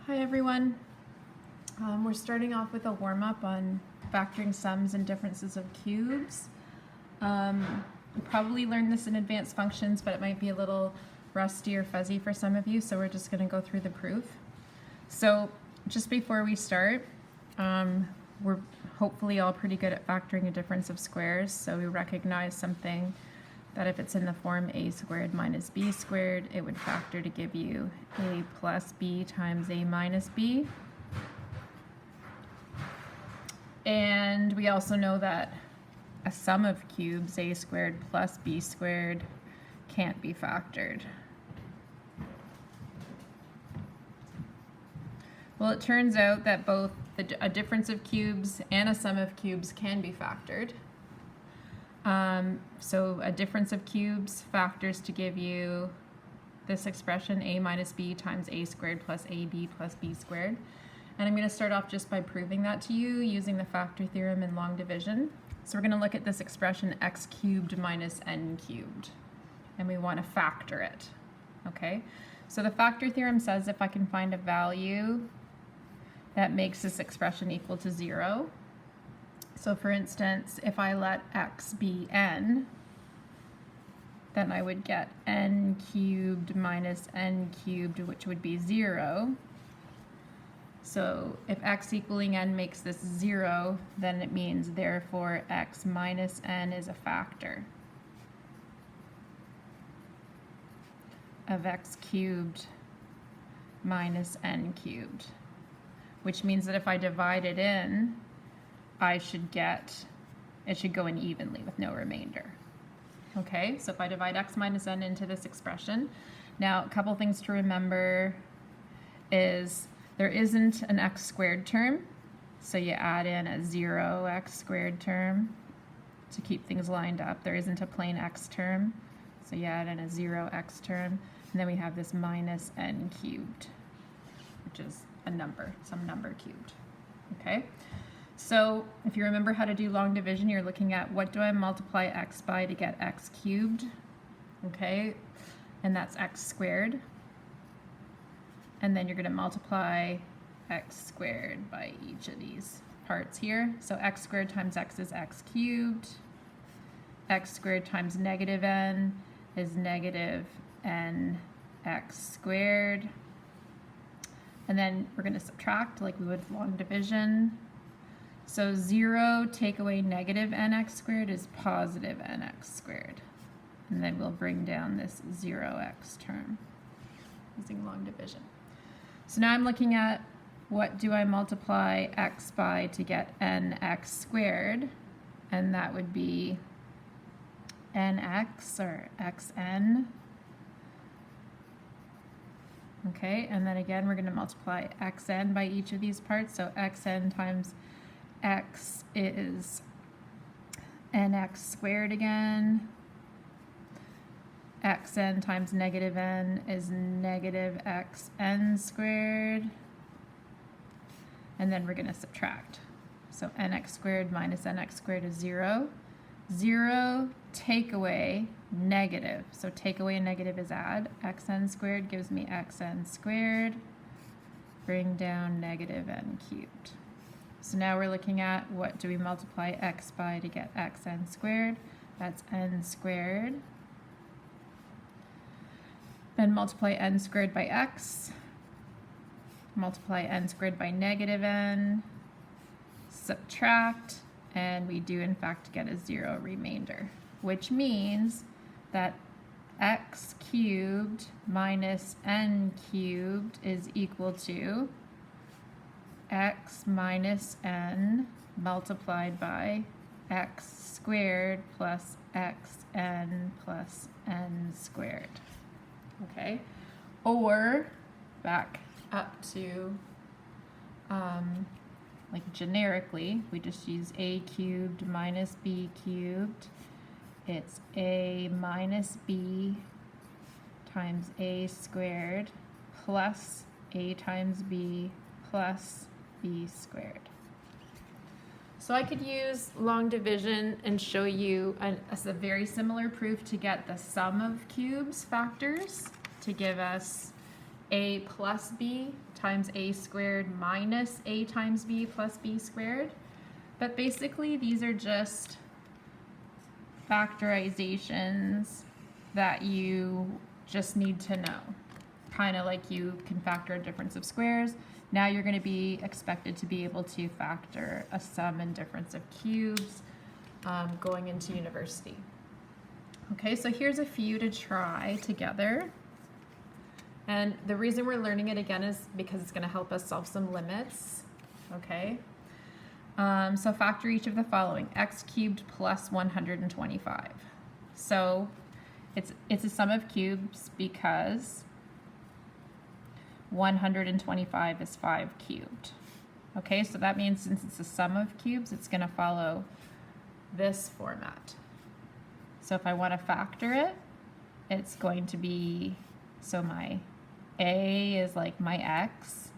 Hi everyone. We're starting off with a warm-up on factoring sums and differences of cubes. You probably learned this in advanced functions, but it might be a little rusty or fuzzy for some of you, so we're just going to go through the proof. So just before we start, we're hopefully all pretty good at factoring a difference of squares, so we recognize something that if it's in the form a squared minus b squared, it would factor to give you a plus b times a minus b. And we also know that a sum of cubes, a squared plus b squared, can't be factored. Well, it turns out that both a difference of cubes and a sum of cubes can be factored. So a difference of cubes factors to give you this expression, a minus b times a squared plus ab plus b squared. And I'm going to start off just by proving that to you using the factor theorem in long division. So we're going to look at this expression x cubed minus n cubed, and we want to factor it. Okay, so the factor theorem says if I can find a value that makes this expression equal to 0. So for instance, if I let x be n, then I would get n cubed minus n cubed, which would be 0. So if x equaling n makes this 0, then it means therefore x minus n is a factor of x cubed minus n cubed, which means that if I divide it in, it should go in evenly with no remainder. Okay, so if I divide x minus n into this expression, now a couple things to remember is there isn't an x squared term, so you add in a 0x squared term to keep things lined up. There isn't a plain x term, so you add in a 0x term, and then we have this minus n cubed, which is a number, some number cubed. Okay, so if you remember how to do long division, you're looking at what do I multiply x by to get x cubed, okay, and that's x squared. And then you're going to multiply x squared by each of these parts here. So x squared times x is x cubed. X squared times negative n is negative n x squared. And then we're going to subtract like we would with long division. So 0 take away negative nx squared is positive nx squared. And then we'll bring down this 0x term using long division. So now I'm looking at what do I multiply x by to get nx squared, and that would be nx or xn. Okay, and then again we're going to multiply xn by each of these parts, so xn times x is nx squared again. Xn times negative n is negative xn squared. And then we're going to subtract. So nx squared minus nx squared is 0. 0 take away negative. So take away a negative is add. Xn squared gives me xn squared. Bring down negative n cubed. So now we're looking at what do we multiply x by to get xn squared. That's n squared. Then multiply n squared by x, multiply n squared by negative n, subtract, and we do in fact get a 0 remainder, which means that x cubed minus n cubed is equal to x minus n multiplied by x squared plus xn plus n squared. Okay, or back up to like generically, we just use a cubed minus b cubed. It's a minus b times a squared plus a times b plus b squared. So I could use long division and show you a very similar proof to get the sum of cubes factors to give us a plus b times a squared minus a times b plus b squared. But basically these are just factorizations that you just need to know. Kind of like you can factor a difference of squares. Now you're going to be expected to be able to factor a sum and difference of cubes going into university. Okay, so here's a few to try together. And the reason we're learning it again is because it's going to help us solve some limits. Okay, so factor each of the following: x cubed plus 125. So it's a sum of cubes because 125 is 5 cubed. Okay, so that means since it's a sum of cubes, it's going to follow this format. So if I want to factor it, it's going to be, so my a is like my x,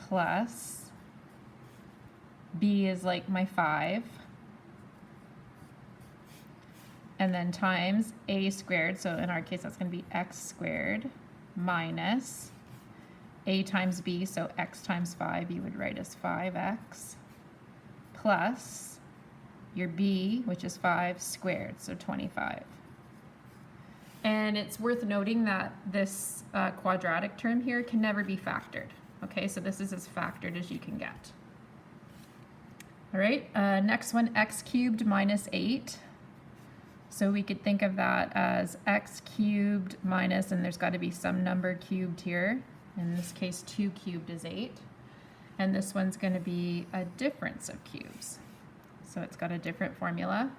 plus b is like my 5, and then times a squared, so in our case that's going to be x squared, minus a times b, so x times 5 you would write as 5x, plus your b, which is 5 squared, so 25. And it's worth noting that this quadratic term here can never be factored. Okay, so this is as factored as you can get. All right, next one, x cubed minus 8. So we could think of that as x cubed minus, and there's got to be some number cubed here. In this case, 2 cubed is 8. And this one's going to be a difference of cubes. So it's got a different formula.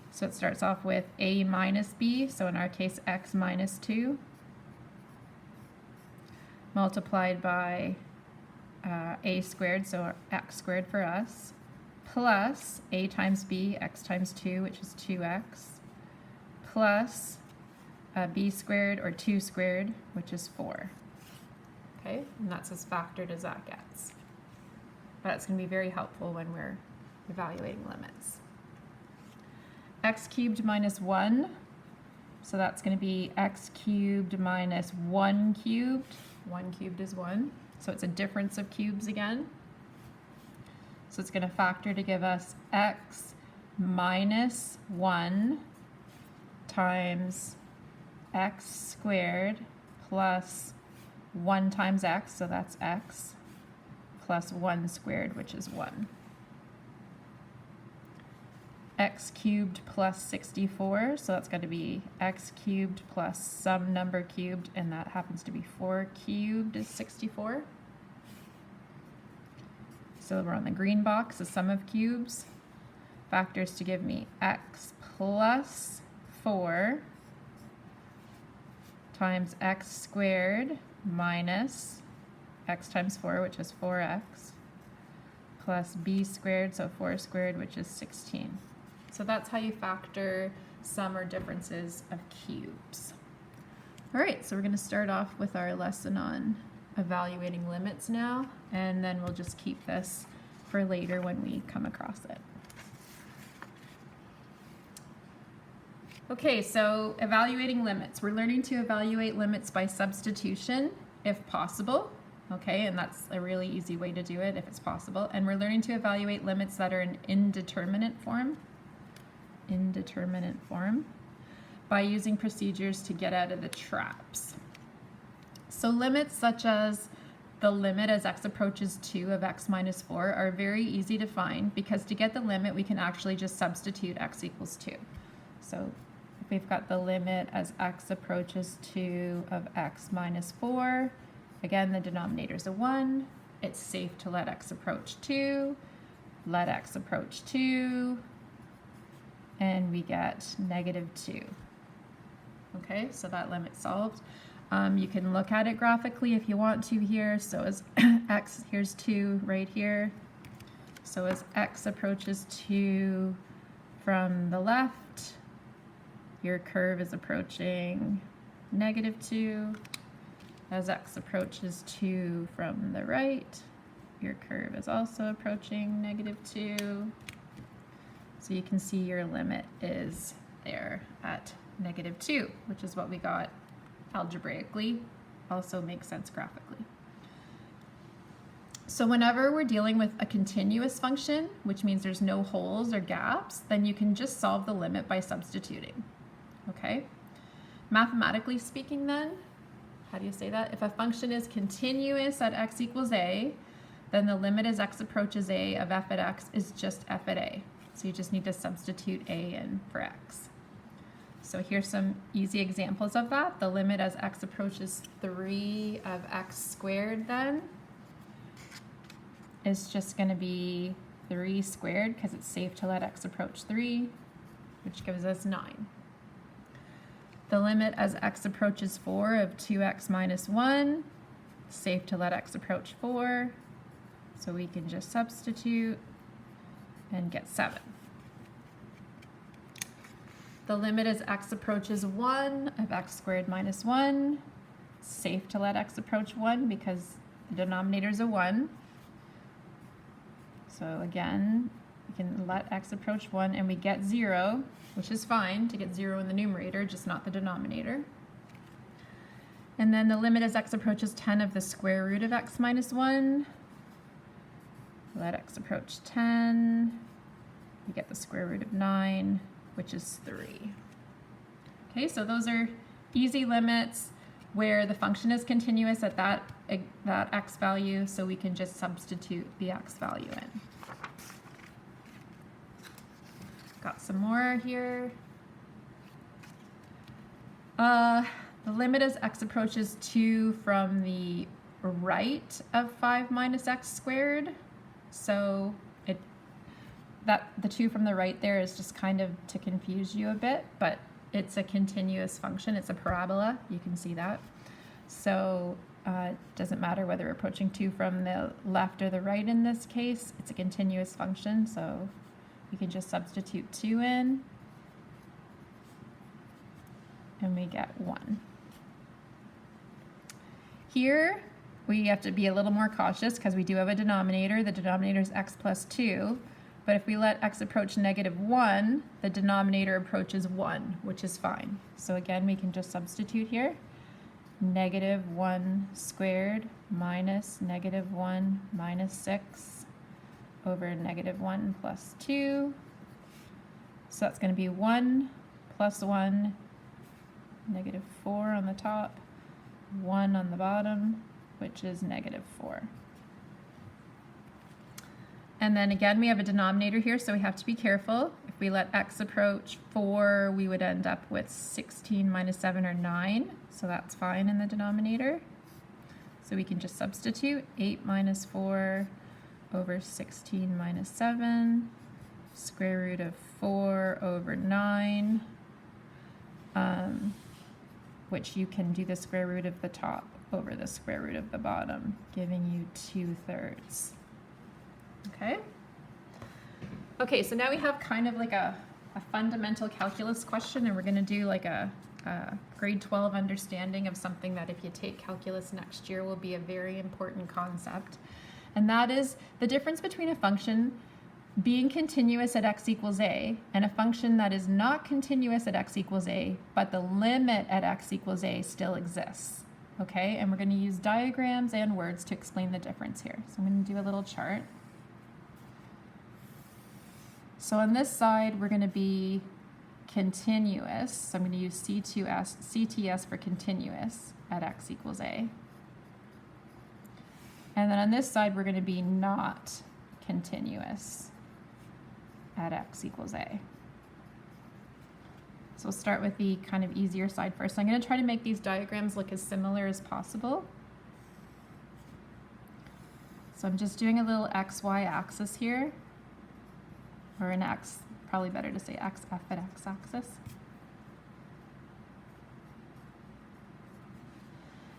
So it starts off with a minus b, so in our case, x minus 2, multiplied by a squared, so x squared for us, plus a times b, x times 2, which is 2x, plus b squared, or 2 squared, which is 4. Okay, and that's as factored as that gets. That's going to be very helpful when we're evaluating limits. X cubed minus 1, so that's going to be x cubed minus 1 cubed. 1 cubed is 1, so it's a difference of cubes again. So it's going to factor to give us x minus 1 times x squared plus 1 times x, so that's x, plus 1 squared, which is 1. X cubed plus 64, so that's got to be x cubed plus some number cubed, and that happens to be 4 cubed is 64. So we're on the green box, the sum of cubes. Factors to give me x plus 4 times x squared minus x times 4, which is 4x, plus b squared, so 4 squared, which is 16. So that's how you factor sum or differences of cubes. All right, so we're going to start off with our lesson on evaluating limits now, and then we'll just keep this for later when we come across it. Okay, so evaluating limits. We're learning to evaluate limits by substitution, if possible. Okay, and that's a really easy way to do it if it's possible. And we're learning to evaluate limits that are in indeterminate form. Indeterminate form, by using procedures to get out of the traps. So limits such as the limit as x approaches 2 of x minus 4 are very easy to find, because to get the limit we can actually just substitute x equals 2. So if we've got the limit as x approaches 2 of x minus 4, again the denominator is a 1, it's safe to let x approach 2, let x approach 2, and we get -2. Okay, so that limit's solved. You can look at it graphically if you want to here. So as x, here's 2 right here. So as x approaches 2 from the left, your curve is approaching -2. As x approaches 2 from the right, your curve is also approaching -2. So you can see your limit is there at -2, which is what we got algebraically also makes sense graphically. So whenever we're dealing with a continuous function, which means there's no holes or gaps, then you can just solve the limit by substituting, okay? Mathematically speaking then, how do you say that? If a function is continuous at x equals a, then the limit as x approaches a of f at x is just f at a. So you just need to substitute a in for x. So here's some easy examples of that. The limit as x approaches 3 of x squared then is just going to be 3 squared because it's safe to let x approach 3, which gives us 9. The limit as x approaches 4 of 2x minus 1, safe to let x approach 4, so we can just substitute and get 7. The limit as x approaches 1 of x squared minus 1, safe to let x approach 1 because the denominator is a 1. So again, we can let x approach 1 and we get 0, which is fine to get 0 in the numerator, just not the denominator. And then the limit as x approaches 10 of the square root of x minus 1. Let x approach 10. We get the square root of 9, which is 3. Okay, so those are easy limits where the function is continuous at that x value, so we can just substitute the x value in. Got some more here. The limit as x approaches 2 from the right of 5 minus x squared. So the 2 from the right there is just kind of to confuse you a bit, but it's a continuous function. It's a parabola. You can see that. So it doesn't matter whether we're approaching 2 from the left or the right in this case. It's a continuous function, so we can just substitute 2 in, and we get 1. Here, we have to be a little more cautious because we do have a denominator. The denominator is x plus 2. But if we let x approach negative 1, the denominator approaches 1, which is fine. So again, we can just substitute here. Negative 1 squared minus negative 1 minus 6 over negative 1 plus 2. So that's going to be 1 plus 1, negative 4 on the top, 1 on the bottom, which is negative 4. And then again, we have a denominator here, so we have to be careful. If we let x approach 4, we would end up with 16 minus 7 or 9. So that's fine in the denominator. So we can just substitute 8 minus 4 over 16 minus 7, square root of 4 over 9, which you can do the square root of the top over the square root of the bottom, giving you 2/3. Okay. Okay, so now we have kind of like a fundamental calculus question, and we're going to do like a grade 12 understanding of something that if you take calculus next year will be a very important concept. And that is the difference between a function being continuous at x equals a and a function that is not continuous at x equals a, but the limit at x equals a still exists. Okay, and we're going to use diagrams and words to explain the difference here. So I'm going to do a little chart. So on this side, we're going to be continuous. So I'm going to use CTS for continuous at x equals a. And then on this side, we're going to be not continuous at x equals a. So we'll start with the kind of easier side first. So I'm going to try to make these diagrams look as similar as possible. So I'm just doing a little XY axis here. Or an x, probably better to say x, f at x axis.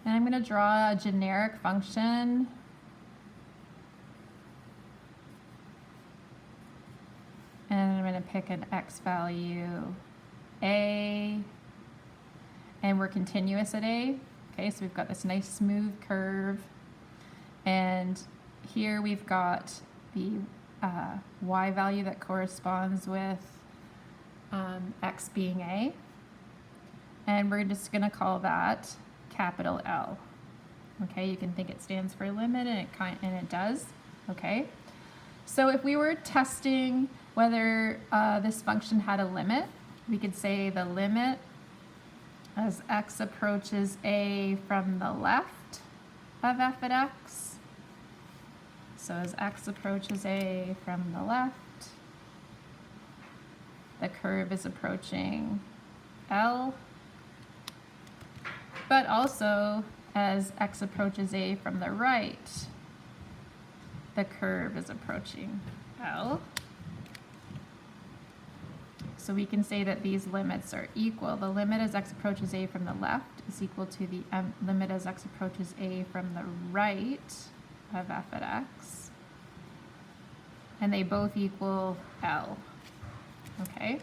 And I'm going to draw a generic function. And I'm going to pick an x value a, and we're continuous at a. Okay, so we've got this nice smooth curve. And here we've got the y value that corresponds with x being a, and we're just going to call that capital L. Okay, you can think it stands for limit, and it does. Okay, so if we were testing whether this function had a limit, we could say the limit as x approaches a from the left of f at x. So as x approaches a from the left, the curve is approaching L, but also as x approaches a from the right, the curve is approaching L. So we can say that these limits are equal. The limit as x approaches a from the left is equal to the limit as x approaches a from the right of f at x. And they both equal L. Okay?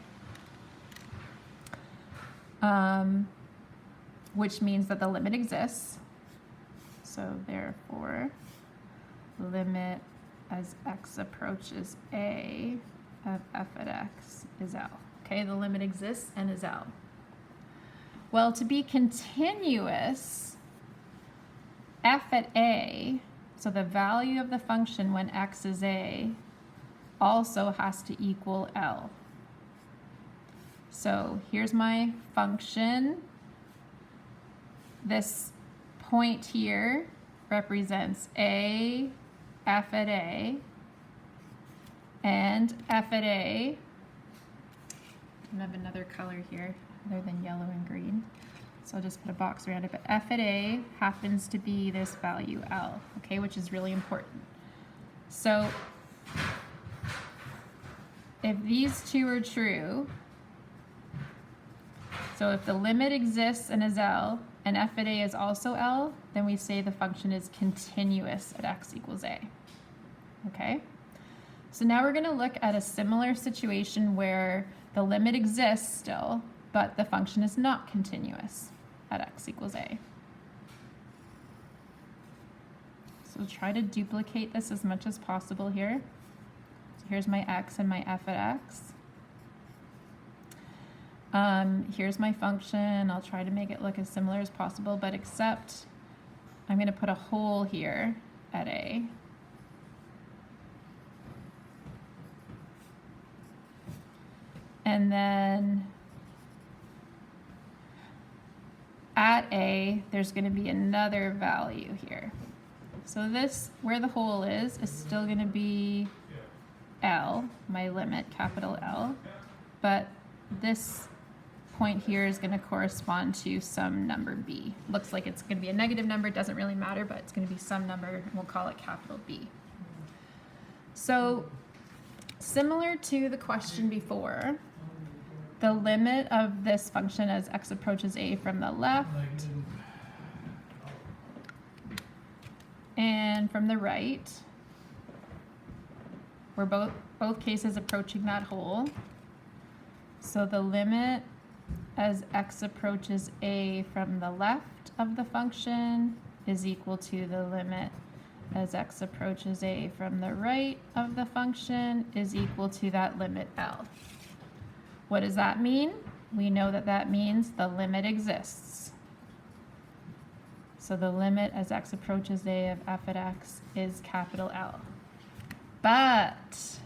Which means that the limit exists. So therefore, limit as x approaches a of f at x is L. Okay, the limit exists and is L. Well, to be continuous, f at a, so the value of the function when x is a, also has to equal L. So here's my function. This point here represents a, f at a, and f at a, I have another color here other than yellow and green, so I'll just put a box around it, but f at a happens to be this value L, okay, which is really important. So if these two are true, so if the limit exists and is L, and f at a is also L, then we say the function is continuous at x equals a. Okay? So now we're going to look at a similar situation where the limit exists still, but the function is not continuous at x equals a. So we'll try to duplicate this as much as possible here. So here's my x and my f at x. Here's my function. I'll try to make it look as similar as possible, but except I'm going to put a hole here at a. And then at a, there's going to be another value here. So this, where the hole is still going to be L, my limit, capital L, but this point here is going to correspond to some number b. Looks like it's going to be a negative number, it doesn't really matter, but it's going to be some number, and we'll call it capital B. So similar to the question before, the limit of this function as x approaches a from the left and from the right, we're both cases approaching that hole. So the limit as x approaches a from the left of the function is equal to the limit as x approaches a from the right of the function is equal to that limit L. What does that mean? We know that that means the limit exists. So the limit as x approaches a of f at x is capital L. But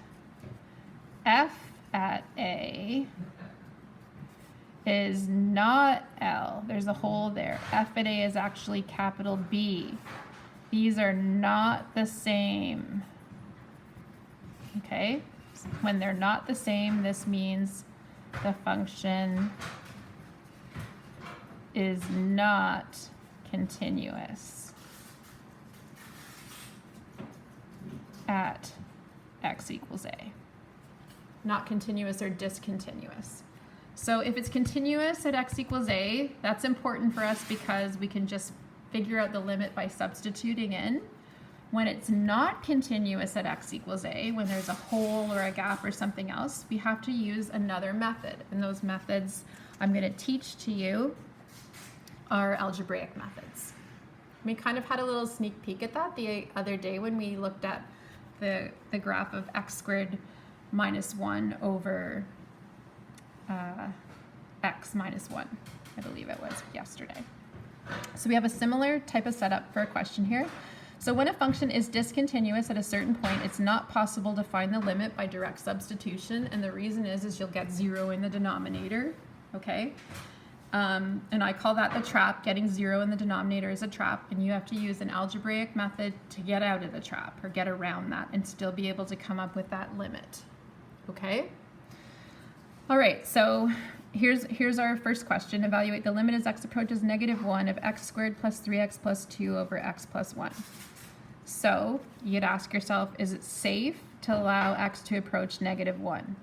f at a is not L. There's a hole there. F at a is actually capital B. These are not the same. Okay? When they're not the same, this means the function is not continuous at x equals a. Not continuous or discontinuous. So if it's continuous at x equals a, that's important for us because we can just figure out the limit by substituting in. When it's not continuous at x equals a, when there's a hole or a gap or something else, we have to use another method. And those methods I'm going to teach to you are algebraic methods. We kind of had a little sneak peek at that the other day when we looked at the graph of x squared minus 1 over x minus 1, I believe it was yesterday. So we have a similar type of setup for a question here. So when a function is discontinuous at a certain point, it's not possible to find the limit by direct substitution, and the reason is you'll get 0 in the denominator, okay? And I call that the trap. Getting 0 in the denominator is a trap, and you have to use an algebraic method to get out of the trap, or get around that, and still be able to come up with that limit, okay? All right, so here's our first question. Evaluate the limit as x approaches -1 of x squared plus 3x plus 2 over x plus 1. So you'd ask yourself, is it safe to allow x to approach -1?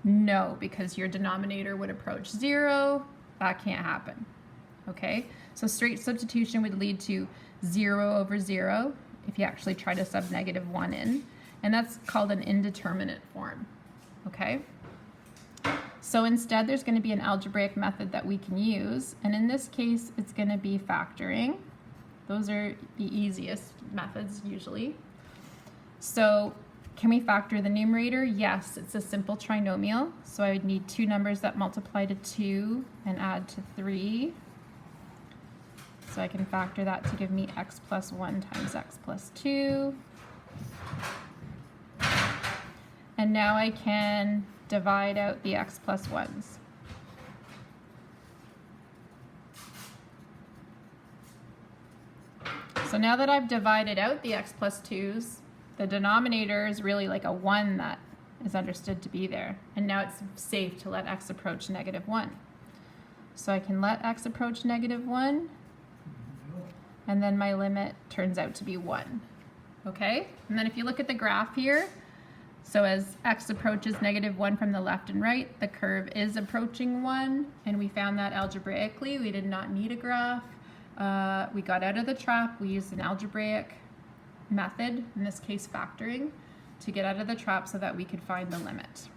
No, because your denominator would approach 0. That can't happen, okay? So straight substitution would lead to 0 over 0 if you actually try to sub -1 in, and that's called an indeterminate form, okay? So instead, there's going to be an algebraic method that we can use, and in this case, it's going to be factoring. Those are the easiest methods usually. So can we factor the numerator? Yes, it's a simple trinomial, so I would need two numbers that multiply to 2 and add to 3. So I can factor that to give me x plus 1 times x plus 2. And now I can divide out the x plus 1s. So now that I've divided out the x plus 2s, the denominator is really like a 1 that is understood to be there. And now it's safe to let x approach -1. So I can let x approach -1, and then my limit turns out to be 1. Okay? And then if you look at the graph here, so as x approaches -1 from the left and right, the curve is approaching 1, and we found that algebraically. We did not need a graph. We got out of the trap. We used an algebraic method, in this case factoring, to get out of the trap so that we could find the limit.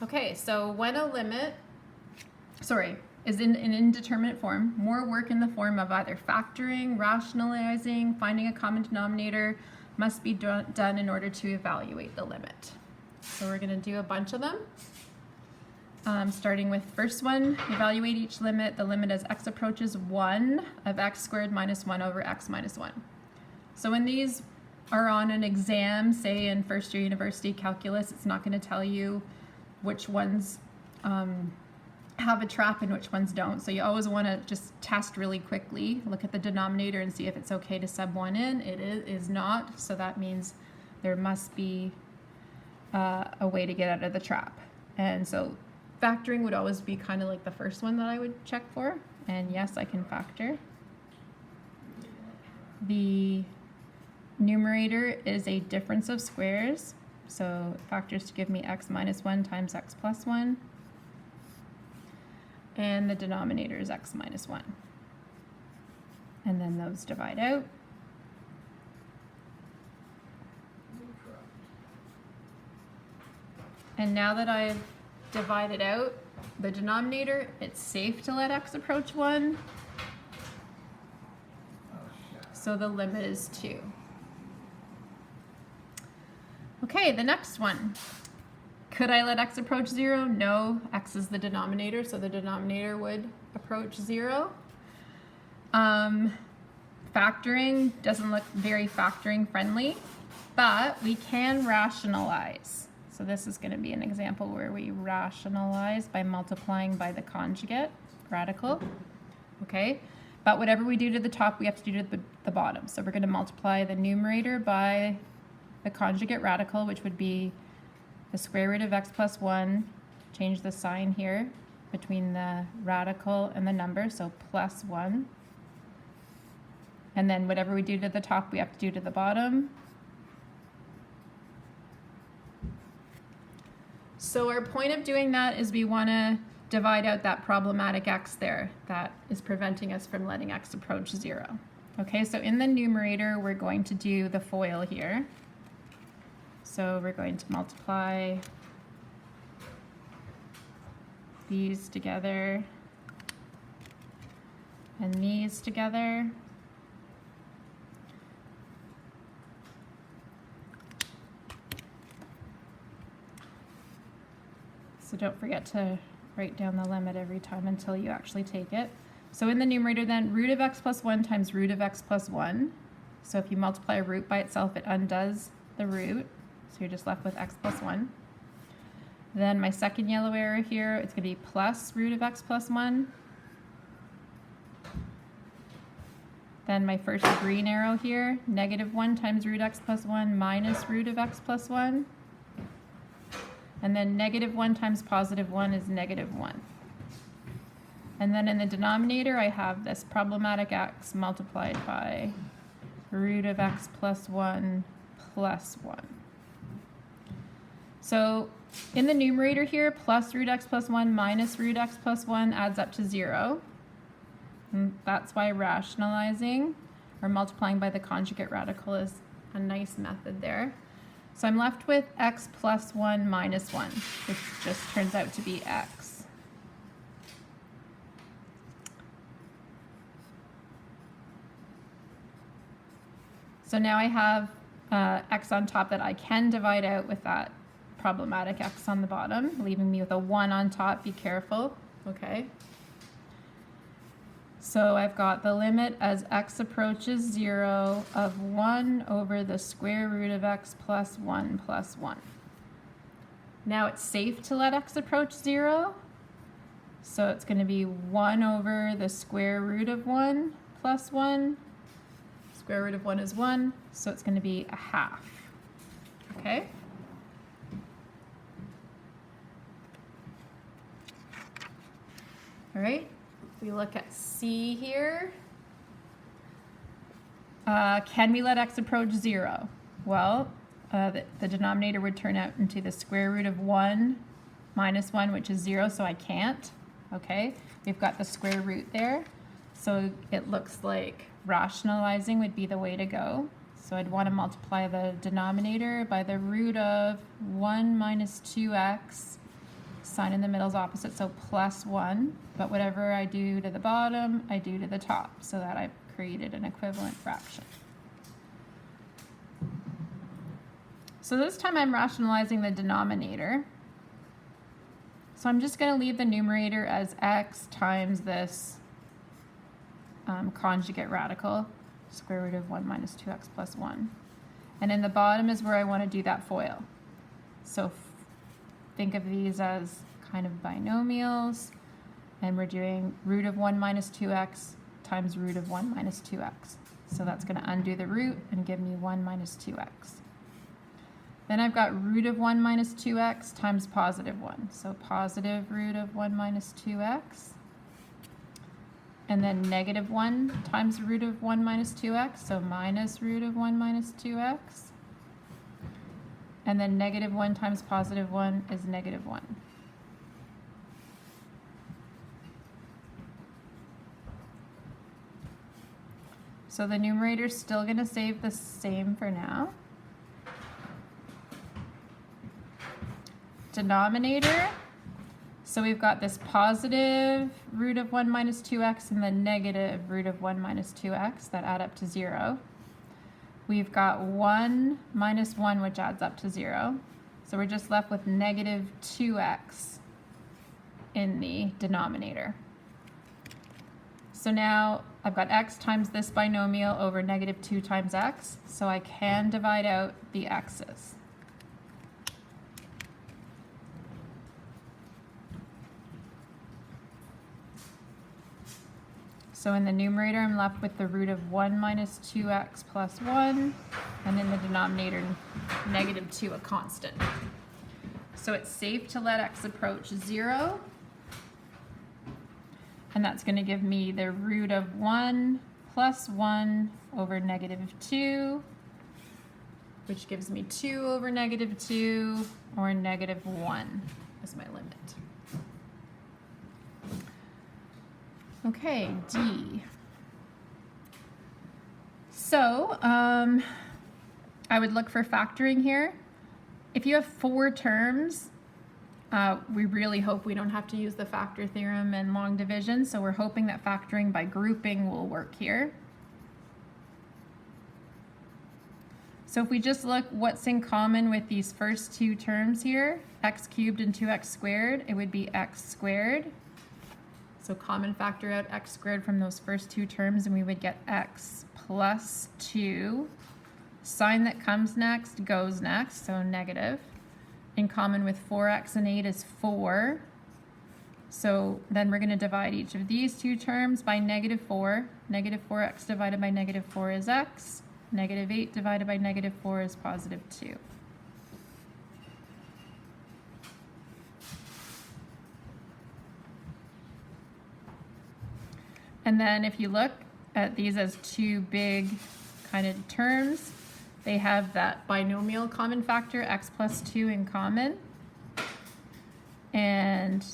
Okay, so when a limit, is in an indeterminate form, more work in the form of either factoring, rationalizing, finding a common denominator must be done in order to evaluate the limit. So we're going to do a bunch of them. Starting with first one, evaluate each limit. The limit as x approaches 1 of x squared minus 1 over x minus 1. So when these are on an exam, say in first year university calculus, it's not going to tell you which ones have a trap and which ones don't. So you always want to just test really quickly, look at the denominator and see if it's okay to sub 1 in. It is not, so that means there must be a way to get out of the trap. And so factoring would always be kind of like the first one that I would check for. And yes, I can factor. The numerator is a difference of squares. So it factors to give me x minus 1 times x plus 1. And the denominator is x minus 1. And then those divide out. And now that I've divided out the denominator, it's safe to let x approach 1. So the limit is 2. Okay, the next one. Could I let x approach 0? No, x is the denominator, so the denominator would approach 0. Factoring doesn't look very factoring friendly, but we can rationalize. So this is going to be an example where we rationalize by multiplying by the conjugate radical, okay? But whatever we do to the top, we have to do to the bottom. So we're going to multiply the numerator by the conjugate radical, which would be the square root of x plus 1, change the sign here between the radical and the number, so plus 1. And then whatever we do to the top, we have to do to the bottom. So our point of doing that is we want to divide out that problematic x there that is preventing us from letting x approach 0. Okay, so in the numerator, we're going to do the FOIL here. So we're going to multiply these together and these together. So don't forget to write down the limit every time until you actually take it. So in the numerator then, root of x plus 1 times root of x plus 1. So if you multiply a root by itself, it undoes the root. So you're just left with x plus 1. Then my second yellow arrow here, it's going to be plus root of x plus 1. Then my first green arrow here, negative 1 times root x plus 1 minus root of x plus 1. And then negative 1 times positive 1 is negative 1. And then in the denominator, I have this problematic x multiplied by root of x plus 1 plus 1. So in the numerator here, plus root x plus 1 minus root x plus 1 adds up to 0. And that's why rationalizing or multiplying by the conjugate radical is a nice method there. So I'm left with x plus 1 minus 1, which just turns out to be x. So now I have x on top that I can divide out with that problematic x on the bottom, leaving me with a 1 on top. Be careful, okay? So I've got the limit as x approaches 0 of 1 over the square root of x plus 1 plus 1. Now it's safe to let x approach 0. So it's going to be 1 over the square root of 1 plus 1. Square root of 1 is 1, so it's going to be a half. Okay? All right. We look at C here. Can we let x approach 0? Well, the denominator would turn out into the square root of 1 minus 1, which is 0, so I can't. Okay, we've got the square root there. So it looks like rationalizing would be the way to go. So I'd want to multiply the denominator by the root of 1 minus 2x. Sign in the middle is opposite, so plus 1. But whatever I do to the bottom, I do to the top, so that I've created an equivalent fraction. So this time I'm rationalizing the denominator. So I'm just going to leave the numerator as x times this conjugate radical, square root of 1 minus 2x plus 1. And in the bottom is where I want to do that FOIL. So think of these as kind of binomials, and we're doing root of 1 minus 2x times root of 1 minus 2x. So that's going to undo the root and give me 1 minus 2x. Then I've got root of 1 minus 2x times positive 1. So positive root of 1 minus 2x. And then negative 1 times root of 1 minus 2x. So minus root of 1 minus 2x. And then negative 1 times positive 1 is negative 1. So the numerator is still going to stay the same for now. Denominator, so we've got this positive root of 1 minus 2x and the negative root of 1 minus 2x that add up to 0. We've got 1 minus 1, which adds up to 0. So we're just left with negative 2x in the denominator. So now I've got x times this binomial over negative 2 times x, so I can divide out the x's. So in the numerator, I'm left with the root of 1 minus 2x plus 1, and in the denominator, negative 2, a constant. So it's safe to let x approach 0, and that's going to give me the root of 1 plus 1 over negative 2, which gives me 2 over negative 2, or negative 1 as my limit. Okay, D. So I would look for factoring here. If you have 4 terms, we really hope we don't have to use the factor theorem and long division, so we're hoping that factoring by grouping will work here. So if we just look what's in common with these first two terms here, x cubed and 2x squared, it would be x squared. So common factor out x squared from those first two terms and we would get x plus 2. Sign that comes next goes next, so negative. In common with 4x and 8 is 4. So then we're going to divide each of these two terms by negative 4. Negative 4x divided by negative 4 is x. Negative 8 divided by negative 4 is positive 2. And then if you look at these as two big kind of terms, they have that binomial common factor, x plus 2 in common. And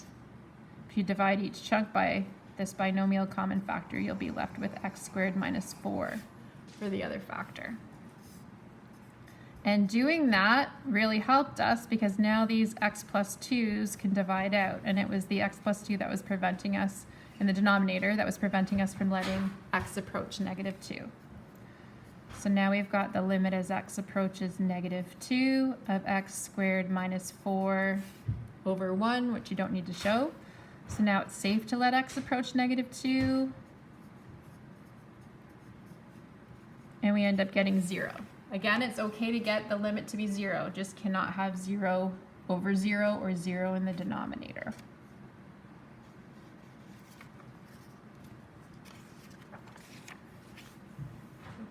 if you divide each chunk by this binomial common factor, you'll be left with x squared minus 4 for the other factor. And doing that really helped us because now these x plus 2's can divide out. And it was the x plus 2 that was preventing us in the denominator that was preventing us from letting x approach negative 2. So now we've got the limit as x approaches negative 2 of x squared minus 4 over 1, which you don't need to show. So now it's safe to let x approach negative 2. And we end up getting 0. Again, it's okay to get the limit to be 0, just cannot have 0 over 0 or 0 in the denominator.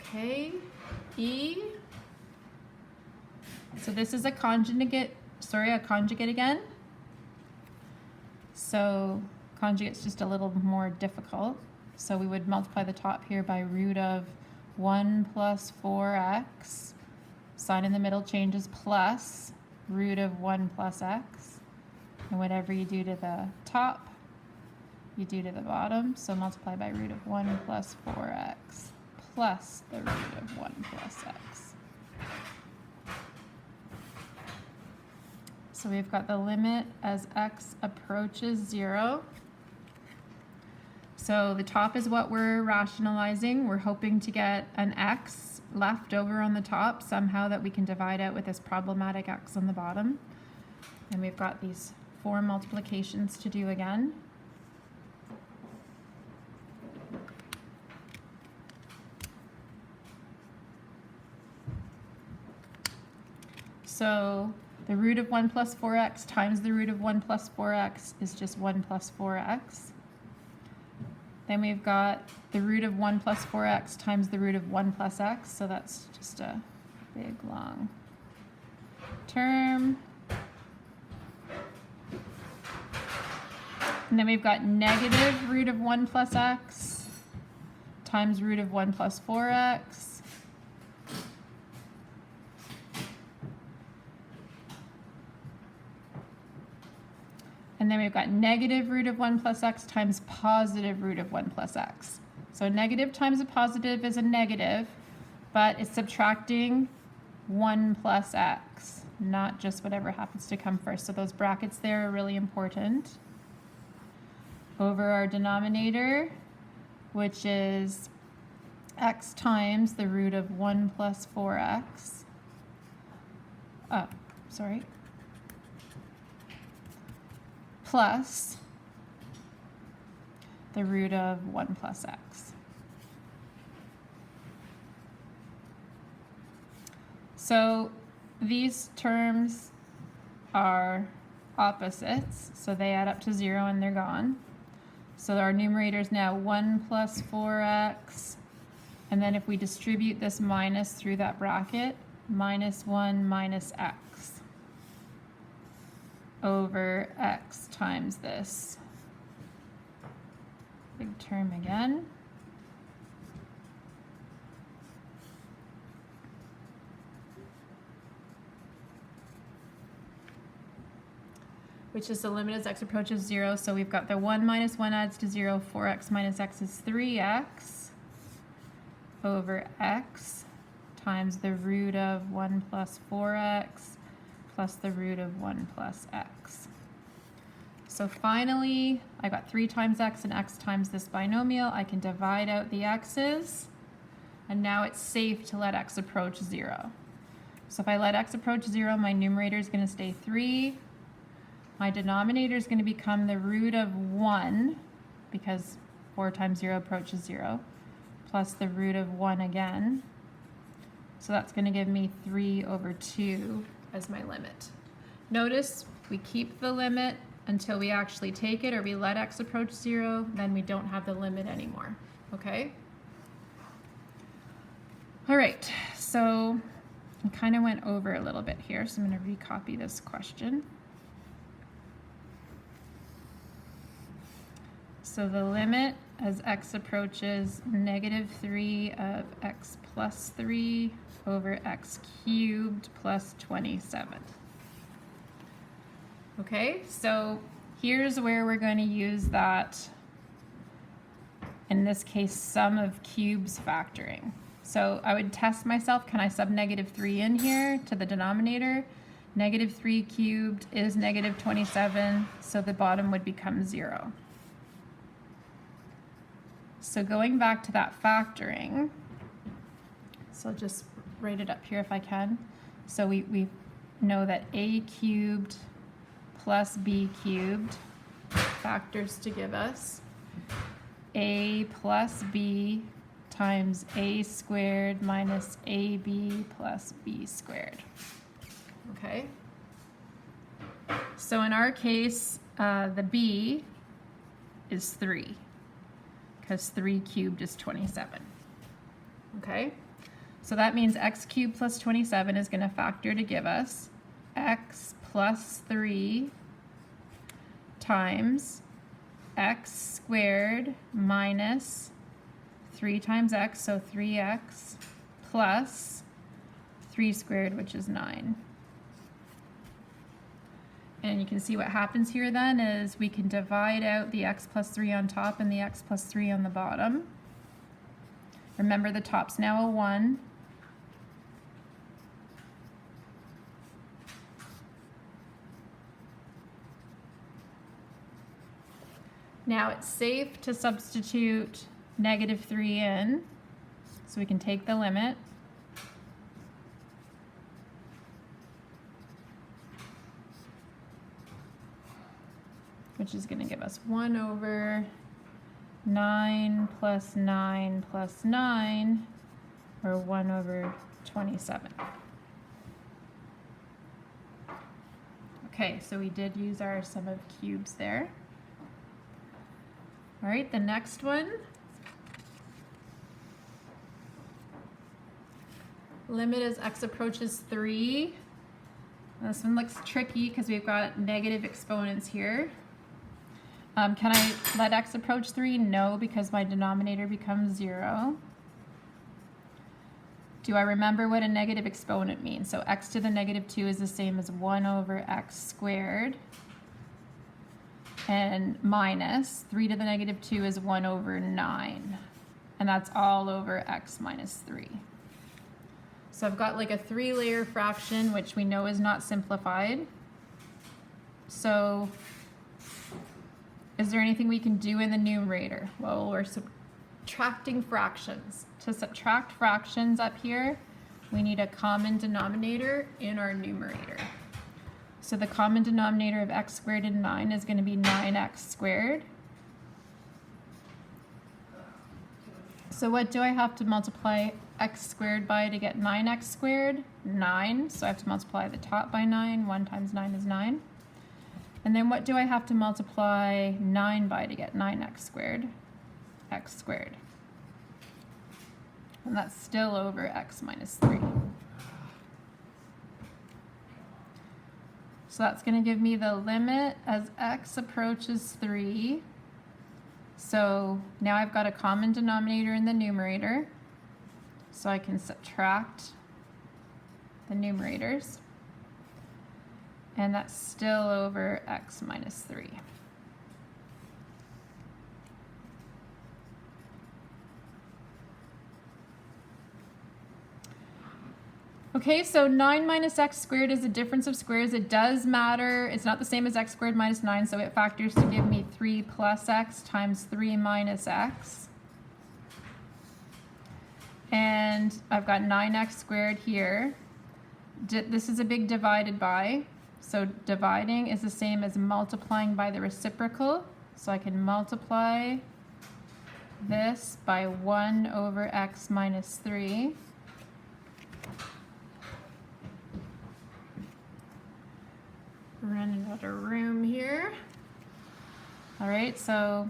Okay, E. So this is a conjugate again. So conjugate's just a little more difficult. So we would multiply the top here by root of 1 plus 4x. Sign in the middle changes plus root of 1 plus x. And whatever you do to the top, you do to the bottom. So multiply by root of 1 plus 4x plus the root of 1 plus x. So we've got the limit as x approaches 0. So the top is what we're rationalizing. We're hoping to get an x left over on the top somehow that we can divide out with this problematic x on the bottom. And we've got these 4 multiplications to do again. So the root of 1 plus 4x times the root of 1 plus 4x is just 1 plus 4x. Then we've got the root of 1 plus 4x times the root of 1 plus x, so that's just a big long term. And then we've got negative root of 1 plus x times root of 1 plus 4x. And then we've got negative root of 1 plus x times positive root of 1 plus x. So negative times a positive is a negative, but it's subtracting 1 plus x, not just whatever happens to come first. So those brackets there are really important. Over our denominator, which is x times the root of 1 plus 4x. Plus the root of 1 plus x. So these terms are opposites, so they add up to 0 and they're gone. So our numerator is now 1 plus 4x, and then if we distribute this minus through that bracket, minus 1 minus x over x times this big term again. Which is the limit as x approaches 0. So we've got the 1 minus 1 adds to 0. 4x minus x is 3x over x times the root of 1 plus 4x plus the root of 1 plus x. So finally, I got 3 times x and x times this binomial. I can divide out the x's, and now it's safe to let x approach 0. So if I let x approach 0, my numerator is going to stay 3. My denominator is going to become the root of 1, because 4 times 0 approaches 0, plus the root of 1 again. So that's going to give me 3 over 2 as my limit. Notice we keep the limit until we actually take it, or we let x approach 0, then we don't have the limit anymore. Okay? All right, so I kind of went over a little bit here, so I'm going to recopy this question. So the limit as x approaches -3 of x plus 3 over x cubed plus 27. Okay, so here's where we're going to use that, in this case, sum of cubes factoring. So I would test myself, can I sub -3 in here to the denominator? -3 cubed is -27, so the bottom would become 0. So going back to that factoring, so I'll just write it up here if I can. So we know that a cubed plus b cubed factors to give us a plus b times a squared minus ab plus b squared. Okay? So in our case, the b is 3, because 3 cubed is 27. Okay? So that means x cubed plus 27 is going to factor to give us x plus 3 times x squared minus 3 times x, so 3x, plus 3 squared, which is 9. And you can see what happens here then is we can divide out the x plus 3 on top and the x plus 3 on the bottom. Remember, the top's now a 1. Now it's safe to substitute -3 in, so we can take the limit. Which is going to give us 1 over 9 plus 9 plus 9, or 1 over 27. Okay, so we did use our sum of cubes there. All right, the next one. Limit as x approaches 3. This one looks tricky because we've got negative exponents here. Can I let x approach 3? No, because my denominator becomes 0. Do I remember what a negative exponent means? So x to the -2 is the same as 1 over x squared. And minus 3 to the -2 is 1 over 9. And that's all over x minus 3. So I've got like a 3-layer fraction, which we know is not simplified. So is there anything we can do in the numerator? Well, we're subtracting fractions. To subtract fractions up here, we need a common denominator in our numerator. So the common denominator of x squared and 9 is going to be 9x squared. So what do I have to multiply x squared by to get 9x squared? 9. So I have to multiply the top by 9. 1 times 9 is 9. And then what do I have to multiply 9 by to get 9x squared? X squared. And that's still over x minus 3. So that's going to give me the limit as x approaches 3. So now I've got a common denominator in the numerator. So I can subtract the numerators. And that's still over x minus 3. Okay, so 9 minus x squared is a difference of squares. It does matter. It's not the same as x squared minus 9, so it factors to give me 3 plus x times 3 minus x. And I've got 9x squared here. this is a big divided by. So dividing is the same as multiplying by the reciprocal. So I can multiply this by 1 over x minus 3. Running out of room here. All right, so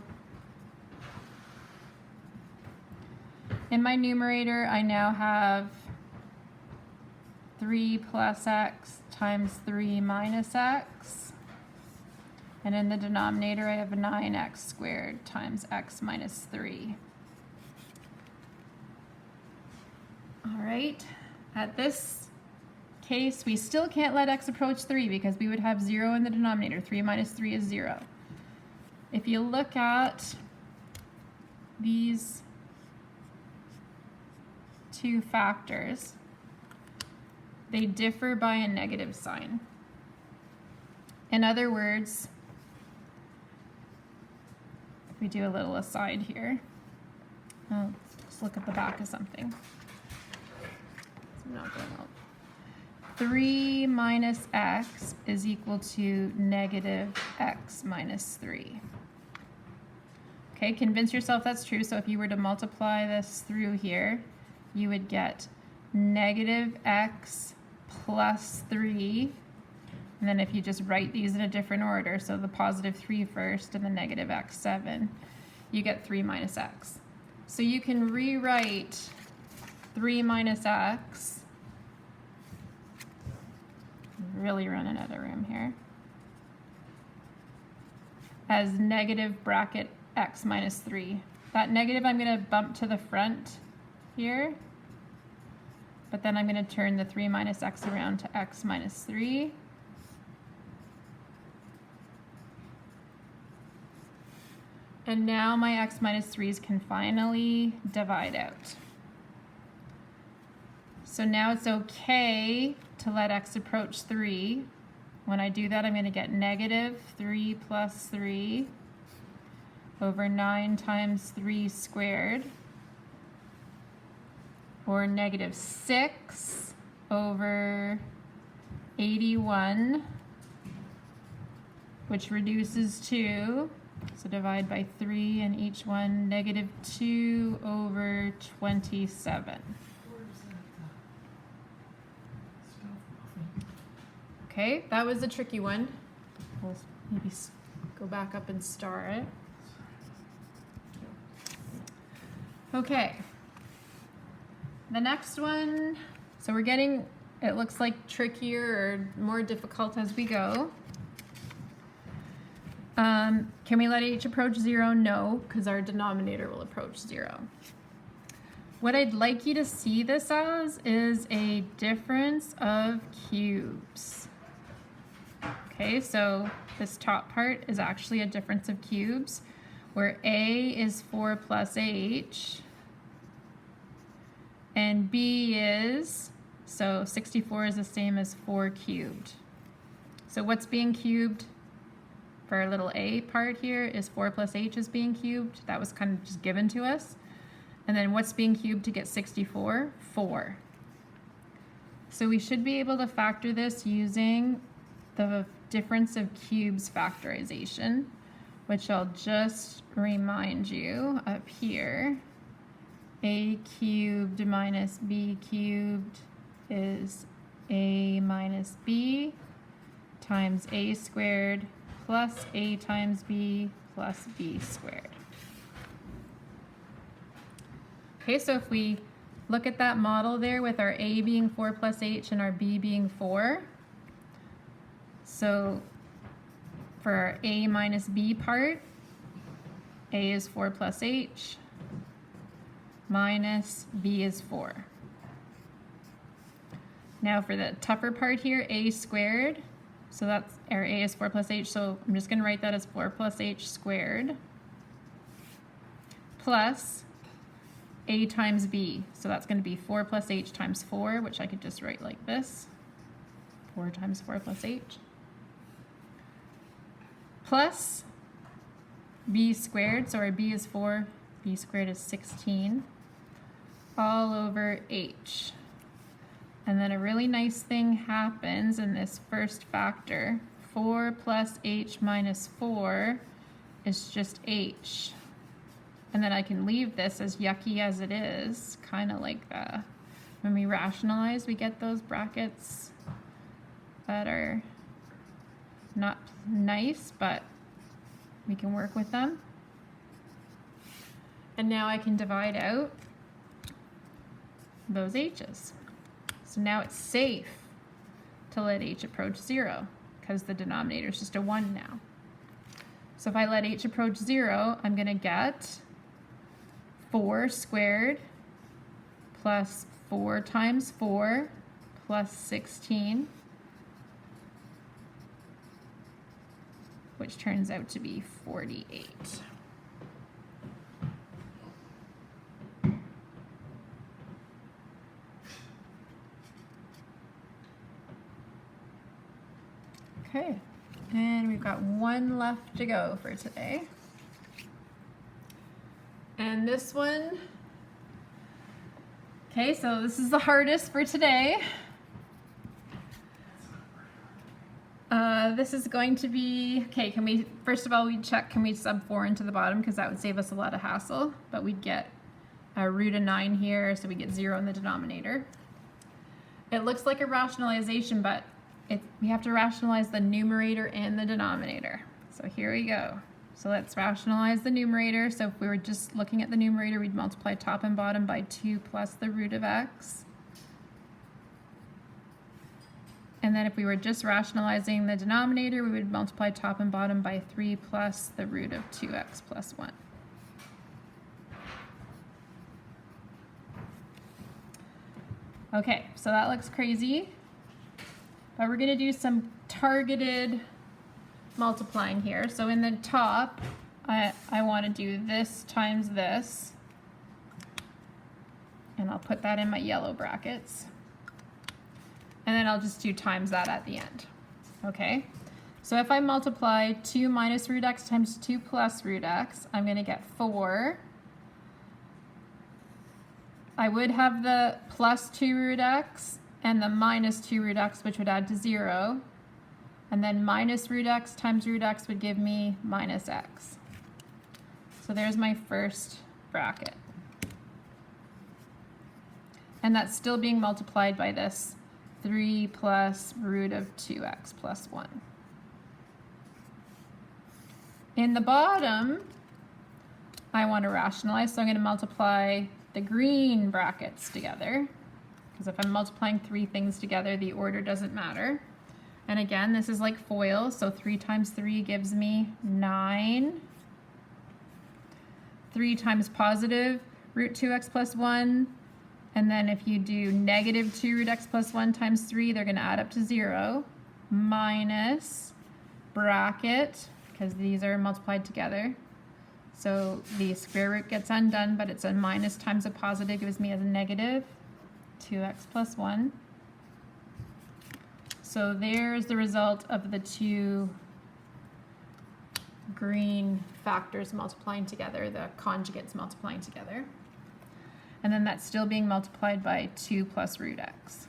in my numerator, I now have 3 plus x times 3 minus x. And in the denominator, I have 9x squared times x minus 3. All right, at this case, we still can't let x approach 3 because we would have 0 in the denominator. 3 minus 3 is 0. If you look at these two factors, they differ by a negative sign. In other words, if we do a little aside here, let's look at the back of something. It's not going out. 3 minus x is equal to negative x minus 3. Okay, convince yourself that's true. So if you were to multiply this through here, you would get negative x plus 3. And then if you just write these in a different order, so the positive 3 first and the negative x 7, you get 3 minus x. So you can rewrite 3 minus x, really running out of room here, as negative bracket x minus 3. That negative I'm going to bump to the front here, but then I'm going to turn the 3 minus x around to x minus 3. And now my x minus 3's can finally divide out. So now it's okay to let x approach 3. When I do that, I'm going to get negative 3 plus 3 over 9 times 3 squared, or negative 6 over 81, which reduces to, so divide by 3 and each one, negative 2 over 27. Okay, that was a tricky one. We'll maybe go back up and star it. Okay, the next one, so we're getting, it looks like trickier or more difficult as we go. Can we let h approach 0? No, because our denominator will approach 0. What I'd like you to see this as is a difference of cubes. Okay, so this top part is actually a difference of cubes, where a is 4 plus h, and b is, so 64 is the same as 4 cubed. So what's being cubed for our little a part here is 4 plus h is being cubed. That was kind of just given to us. And then what's being cubed to get 64? 4. So we should be able to factor this using the difference of cubes factorization, which I'll just remind you up here. A cubed minus b cubed is a minus b times a squared plus a times b plus b squared. Okay, so if we look at that model there with our a being 4 plus h and our b being 4, so for our a minus b part, a is 4 plus h, minus b is 4. Now for the tougher part here, a squared, so that's our a is 4 plus h, so I'm just going to write that as 4 plus h squared, plus a times b, so that's going to be 4 plus h times 4, which I could just write like this, 4 times 4 plus h, plus b squared, so our b is 4, b squared is 16, all over h. And then a really nice thing happens in this first factor. 4 plus h minus 4 is just h. And then I can leave this as yucky as it is, kind of like when we rationalize, we get those brackets that are not nice, but we can work with them. And now I can divide out those h's. So now it's safe to let h approach 0 because the denominator is just a 1 now. So if I let h approach 0, I'm going to get 4 squared plus 4 times 4 plus 16, which turns out to be 48. Okay, and we've got one left to go for today. And this one, okay, so this is the hardest for today. This is going to be, okay, can we, first of all, we check, can we sub 4 into the bottom, because that would save us a lot of hassle, but we'd get a root of 9 here, so we get 0 in the denominator. It looks like a rationalization, but we have to rationalize the numerator and the denominator. So here we go. So let's rationalize the numerator. So if we were just looking at the numerator, we'd multiply top and bottom by 2 plus the root of x. And then if we were just rationalizing the denominator, we would multiply top and bottom by 3 plus the root of 2x plus 1. Okay, so that looks crazy. But we're going to do some targeted multiplying here. So in the top, I want to do this times this. And I'll put that in my yellow brackets. And then I'll just do times that at the end. Okay? So if I multiply 2 minus root x times 2 plus root x, I'm going to get 4. I would have the plus 2 root x and the minus 2 root x, which would add to 0. And then minus root x times root x would give me minus x. So there's my first bracket. And that's still being multiplied by this 3 plus root of 2x plus 1. In the bottom, I want to rationalize, so I'm going to multiply the green brackets together. Because if I'm multiplying 3 things together, the order doesn't matter. And again, this is like FOIL, so 3 times 3 gives me 9. 3 times positive root 2x plus 1. And then if you do negative 2 root x plus 1 times 3, they're going to add up to 0. Minus bracket, because these are multiplied together. So the square root gets undone, but it's a minus times a positive gives me a negative 2x plus 1. So there's the result of the 2 green factors multiplying together, the conjugates multiplying together. And then that's still being multiplied by 2 plus root x.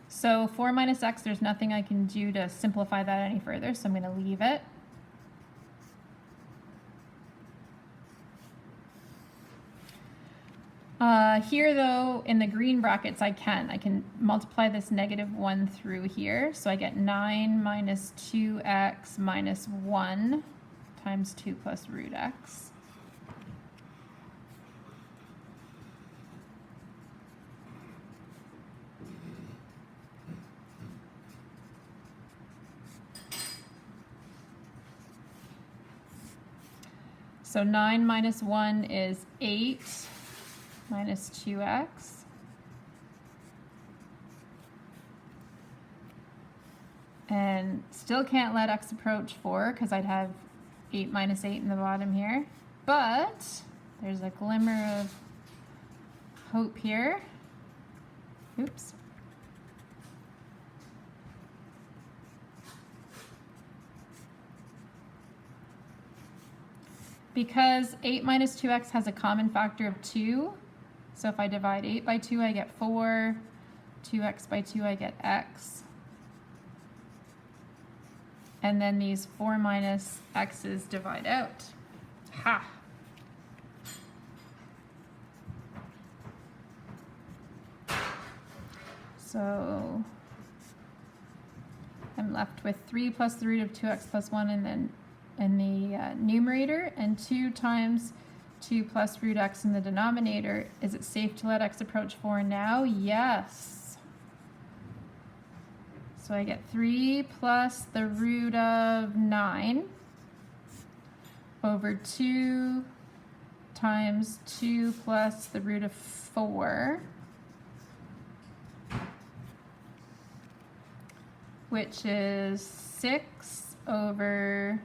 So 4 minus x, there's nothing I can do to simplify that any further, so I'm going to leave it. Here though, in the green brackets, I can multiply this negative 1 through here. So I get 9 minus 2x minus 1 times 2 plus root x. So 9 minus 1 is 8. Minus 2x. And still can't let x approach 4 because I'd have 8 minus 8 in the bottom here. But there's a glimmer of hope here. Oops. because 8 minus 2x has a common factor of 2, so if I divide 8 by 2, I get 4. 2x by 2, I get x. And then these 4 minus x's divide out. Ha! So I'm left with 3 plus the root of 2x plus 1 and then in the numerator, and 2 times 2 plus root x in the denominator. Is it safe to let x approach 4 now? Yes. So I get 3 plus the root of 9 over 2 times 2 plus the root of 4, which is 6 over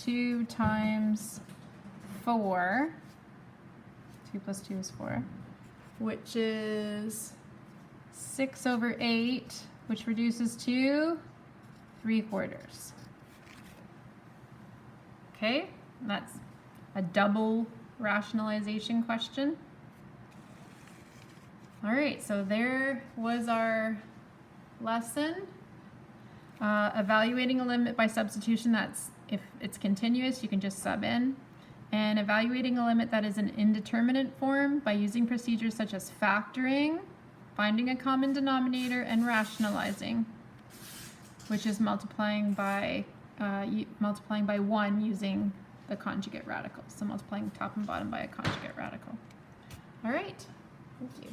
2 times 4. 2 plus 2 is 4, which is 6 over 8, which reduces to 3/4. Okay, that's a double rationalization question. All right, so there was our lesson. Evaluating a limit by substitution, that's if it's continuous, you can just sub in. And evaluating a limit that is an indeterminate form by using procedures such as factoring, finding a common denominator, and rationalizing, which is multiplying by 1 using the conjugate radical. So multiplying top and bottom by a conjugate radical. All right, thank you.